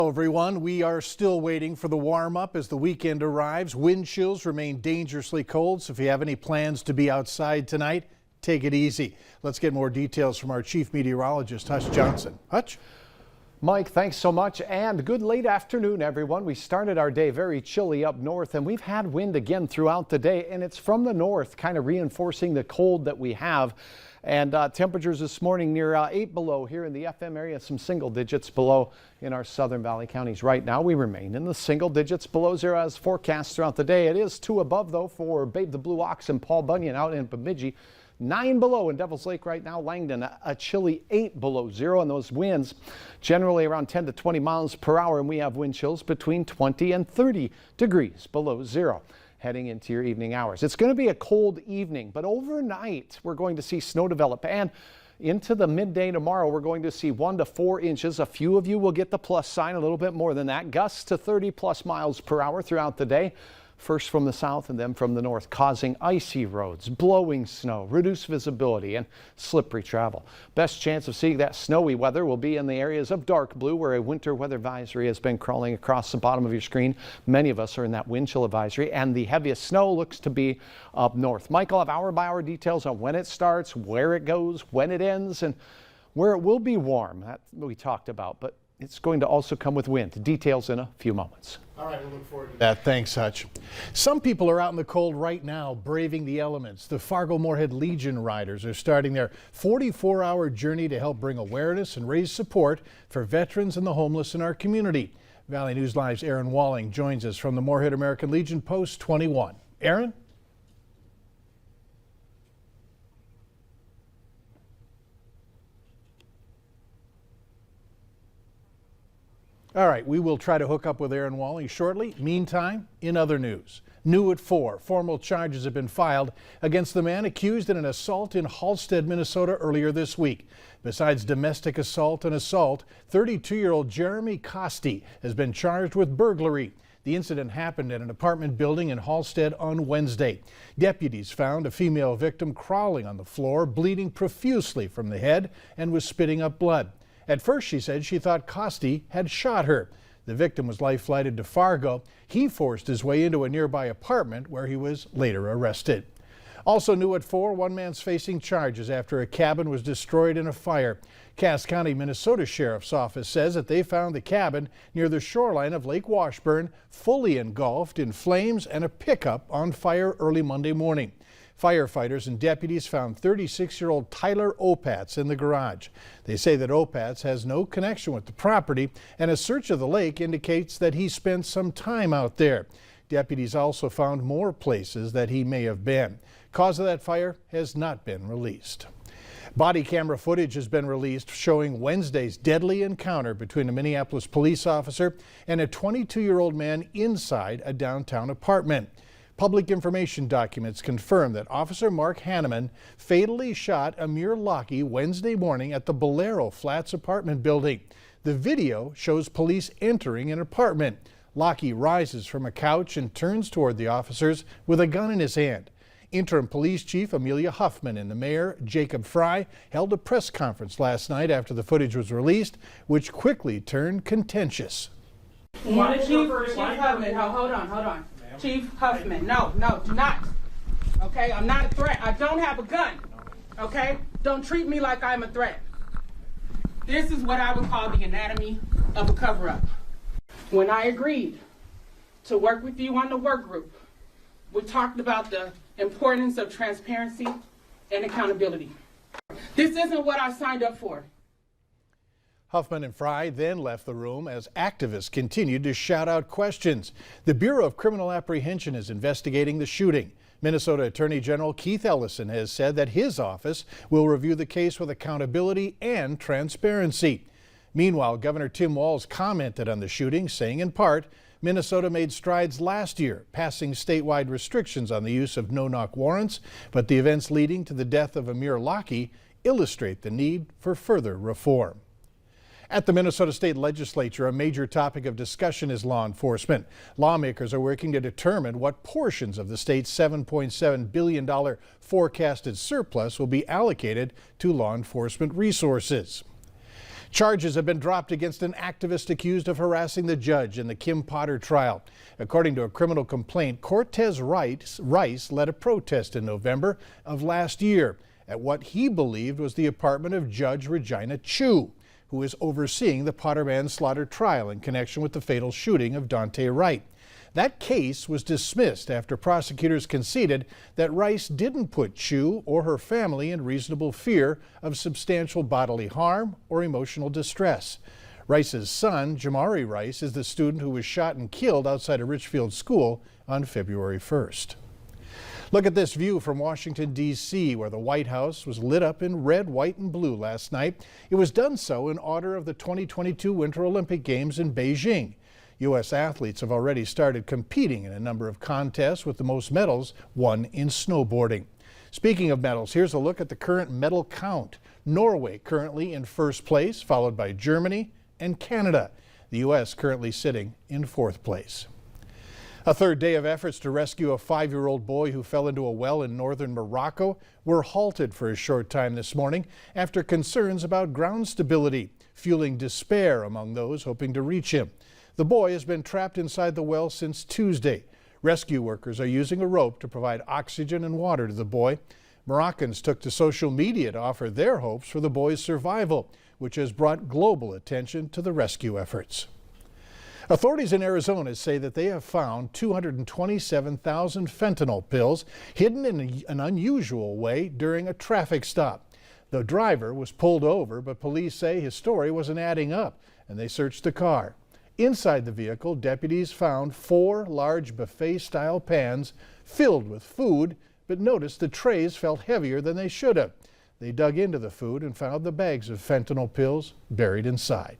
Hello everyone, we are still waiting for the warm up as the weekend arrives. Wind chills remain dangerously cold, so if you have any plans to be outside tonight, take it easy. Let's get more details from our chief meteorologist, Hutch Johnson. Hutch? Mike, thanks so much, and good late afternoon, everyone. We started our day very chilly up north, and we've had wind again throughout the day, and it's from the north, kind of reinforcing the cold that we have. And temperatures this morning near 8 below here in the FM area, some single digits below in our southern valley counties. Right now, we remain in the single digits below zero as forecast throughout the day. It is 2 above, though, for Babe the Blue Ox and Paul Bunyan out in Bemidji. 9 below in Devil's Lake right now. Langdon, a chilly 8 below zero, and those winds generally around 10 to 20 miles per hour, and we have wind chills between 20 and 30 degrees below zero heading into your evening hours. It's going to be a cold evening, but overnight we're going to see snow develop, and into the midday tomorrow we're going to see 1 to 4 inches. A few of you will get the plus sign, a little bit more than that. Gusts to 30 plus miles per hour throughout the day. First from the south and then from the north, causing icy roads, blowing snow, reduced visibility, and slippery travel. Best chance of seeing that snowy weather will be in the areas of dark blue, where a winter weather advisory has been crawling across the bottom of your screen. Many of us are in that wind chill advisory, and the heaviest snow looks to be up north. Mike will have hour-by-hour details on when it starts, where it goes, when it ends, and where it will be warm. That we talked about, but it's going to also come with wind. Details in a few moments. All right, we'll look forward to that. Thanks, Hutch. Some people are out in the cold right now, braving the elements. The Fargo-Moorhead Legion Riders are starting their 44-hour journey to help bring awareness and raise support for veterans and the homeless in our community. Valley News Live's Aaron Walling joins us from the Moorhead American Legion Post 21. Aaron? All right, we will try to hook up with Aaron Walling shortly. Meantime, in other news, new at 4, formal charges have been filed against the man accused in an assault in Halstead, Minnesota earlier this week. Besides domestic assault and assault, 32-year-old Jeremy Coste has been charged with burglary. The incident happened in an apartment building in Halstead on Wednesday. Deputies found a female victim crawling on the floor, bleeding profusely from the head, and was spitting up blood. At first, she said she thought Coste had shot her. The victim was life-flighted to Fargo. He forced his way into a nearby apartment where he was later arrested. Also new at 4, one man's facing charges after a cabin was destroyed in a fire. Cass County, Minnesota Sheriff's Office says that they found the cabin near the shoreline of Lake Washburn fully engulfed in flames and a pickup on fire early Monday morning. Firefighters and deputies found 36-year-old Tyler Opatz in the garage. They say that Opatz has no connection with the property, and a search of the lake indicates that he spent some time out there. Deputies also found more places that he may have been. Cause of that fire has not been released. Body camera footage has been released showing Wednesday's deadly encounter between a Minneapolis police officer and a 22-year-old man inside a downtown apartment. Public information documents confirm that Officer Mark Hanneman fatally shot Amir Lockie Wednesday morning at the Bolero Flats apartment building. The video shows police entering an apartment. Lockie rises from a couch and turns toward the officers with a gun in his hand. Interim Police Chief Amelia Huffman and the Mayor Jacob Fry held a press conference last night after the footage was released, which quickly turned contentious. Chief Huffman, hold on. Chief Huffman, no, do not. Okay, I'm not a threat. I don't have a gun. Okay, don't treat me like I'm a threat. This is what I would call the anatomy of a cover-up. When I agreed to work with you on the work group, we talked about the importance of transparency and accountability. This isn't what I signed up for. Huffman and Fry then left the room as activists continued to shout out questions. The Bureau of Criminal Apprehension is investigating the shooting. Minnesota Attorney General Keith Ellison has said that his office will review the case with accountability and transparency. Meanwhile, Governor Tim Walz commented on the shooting, saying in part, Minnesota made strides last year, passing statewide restrictions on the use of no-knock warrants, but the events leading to the death of Amir Lockie illustrate the need for further reform. At the Minnesota State Legislature, a major topic of discussion is law enforcement. Lawmakers are working to determine what portions of the state's $7.7 billion forecasted surplus will be allocated to law enforcement resources. Charges have been dropped against an activist accused of harassing the judge in the Kim Potter trial. According to a criminal complaint, Cortez Rice led a protest in November of last year at what he believed was the apartment of Judge Regina Chu, who is overseeing the Potter manslaughter trial in connection with the fatal shooting of Dante Wright. That case was dismissed after prosecutors conceded that Rice didn't put Chu or her family in reasonable fear of substantial bodily harm or emotional distress. Rice's son, Jamari Rice, is the student who was shot and killed outside a Richfield school on February 1st. Look at this view from Washington, D.C., where the White House was lit up in red, white, and blue last night. It was done so in honor of the 2022 Winter Olympic Games in Beijing. U.S. athletes have already started competing in a number of contests, with the most medals won in snowboarding. Speaking of medals, here's a look at the current medal count. Norway currently in first place, followed by Germany and Canada. The U.S. currently sitting in fourth place. A third day of efforts to rescue a 5-year-old boy who fell into a well in northern Morocco were halted for a short time this morning after concerns about ground stability, fueling despair among those hoping to reach him. The boy has been trapped inside the well since Tuesday. Rescue workers are using a rope to provide oxygen and water to the boy. Moroccans took to social media to offer their hopes for the boy's survival, which has brought global attention to the rescue efforts. Authorities in Arizona say that they have found 227,000 fentanyl pills hidden in an unusual way during a traffic stop. The driver was pulled over, but police say his story wasn't adding up, and they searched the car. Inside the vehicle, deputies found 4 large buffet-style pans filled with food, but noticed the trays felt heavier than they should have. They dug into the food and found the bags of fentanyl pills buried inside.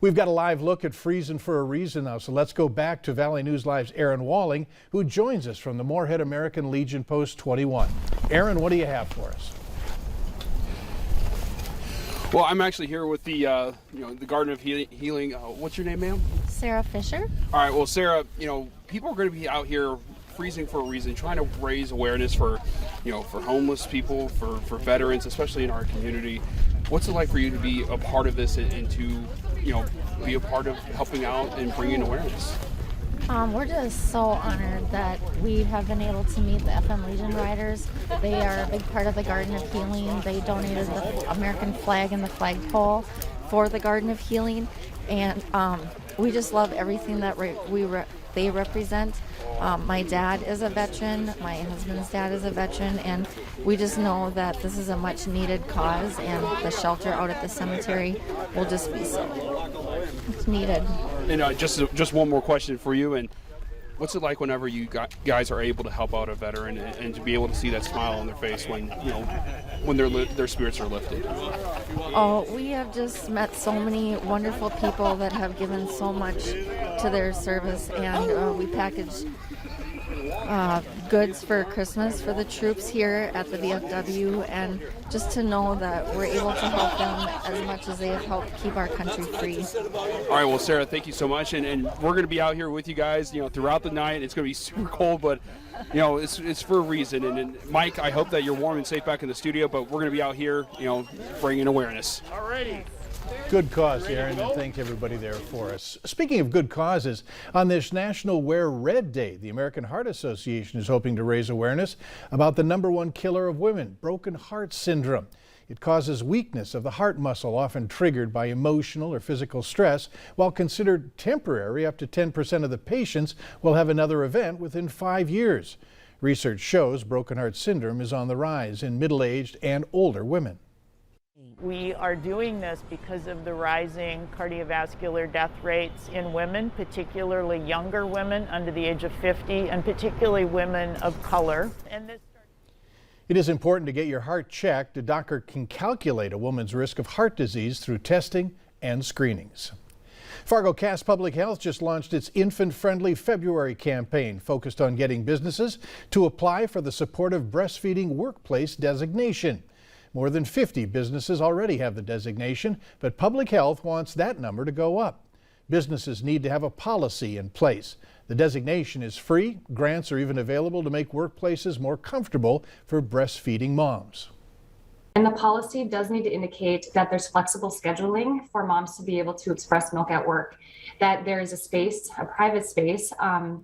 We've got a live look at Freezing for a Reason now, so let's go back to Valley News Live's Aaron Walling, who joins us from the Moorhead American Legion Post 21. Aaron, what do you have for us? Well, I'm actually here with the the Garden of Healing. What's your name, ma'am? Sarah Fisher. All right. Well, Sarah, people are going to be out here freezing for a reason, trying to raise awareness for, for homeless people, for veterans, especially in our community. What's it like for you to be a part of this and to, be a part of helping out and bringing awareness? We're just so honored that we have been able to meet the FM Legion Riders. They are a big part of the Garden of Healing. They donated the American flag and the flagpole for the Garden of Healing, and we just love everything that they represent. My dad is a veteran, my husband's dad is a veteran, and we just know that this is a much needed cause, and the shelter out at the cemetery will just be so needed. And just one more question for you. And what's it like whenever you guys are able to help out a veteran and to be able to see that smile on their face when when their spirits are lifted? Oh, we have just met so many wonderful people that have given so much to their service, and we packaged goods for Christmas for the troops here at the VFW, and just to know that we're able to help them as much as they have helped keep our country free. All right, well, Sarah, thank you so much, and we're going to be out here with you guys, throughout the night. It's going to be super cold, but it's for a reason. And Mike, I hope that you're warm and safe back in the studio, but we're going to be out here, bringing awareness. All righty. Good cause, Aaron, and thank everybody there for us. Speaking of good causes, on this National Wear Red Day, the American Heart Association is hoping to raise awareness about the #1 killer of women, broken heart syndrome. It causes weakness of the heart muscle, often triggered by emotional or physical stress. While considered temporary, up to 10% of the patients will have another event within 5 years. Research shows broken heart syndrome is on the rise in middle-aged and older women. We are doing this because of the rising cardiovascular death rates in women, particularly younger women under the age of 50, and particularly women of color. It is important to get your heart checked. A doctor can calculate a woman's risk of heart disease through testing and screenings. Fargo Cass Public Health just launched its Infant-Friendly February campaign focused on getting businesses to apply for the Supportive Breastfeeding Workplace designation. More than 50 businesses already have the designation, but public health wants that number to go up. Businesses need to have a policy in place. The designation is free. Grants are even available to make workplaces more comfortable for breastfeeding moms. And the policy does need to indicate that there's flexible scheduling for moms to be able to express milk at work, that there is a space, a private space,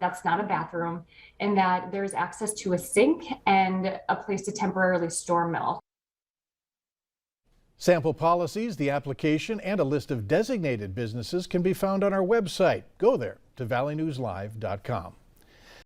that's not a bathroom, and that there's access to a sink and a place to temporarily store milk. Sample policies, the application, and a list of designated businesses can be found on our website. Go there to valleynewslive.com.